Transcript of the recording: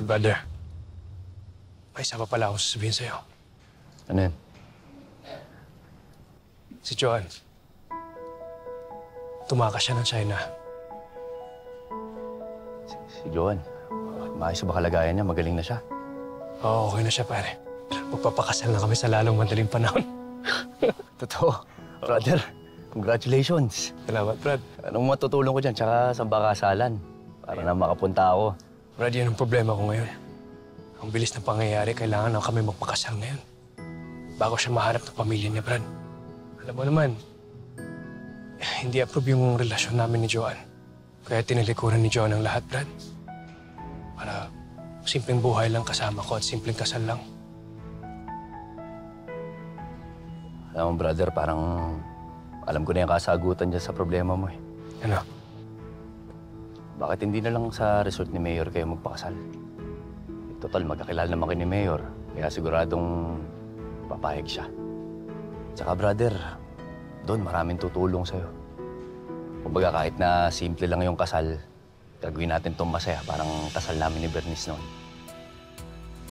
Brother, may isa pa pala akong sasabihin sa'yo. Ano yan? Si Joan, tumakas siya ng China. Si Joan. Maayos ba kalagayan niya? Magaling na siya. Oo, okay na siya, pare. Magpapakasal na kami sa lalong madaling panahon. Totoo. Brother, congratulations. Salamat, Brad. Anong matutulong ko dyan? Tsaka sa bakasalan. Para na makapunta ako. Brad, yan ang problema ko ngayon. Ang bilis ng pangyayari, kailangan na kami magpakasal ngayon. Bago siya mahanap ng pamilya niya, Brad. Alam mo naman, hindi approve yung relasyon namin ni Joan. Kaya tinilikuran ni Joan ang lahat, Brad. Para simpleng buhay lang kasama ko at simpleng kasal lang. Alam mo, brother, parang alam ko na yung kasagutan dyan sa problema mo eh. Ano? Bakit hindi na lang sa resort ni Mayor kayo magpakasal? Total, magkakilala naman kayo ni Mayor. Kaya siguradong papayag siya. Tsaka, brother, doon maraming tutulong sa'yo. Kumbaga, kahit na simple lang yung kasal, gagawin natin itong masaya, parang kasal namin ni Bernice noon.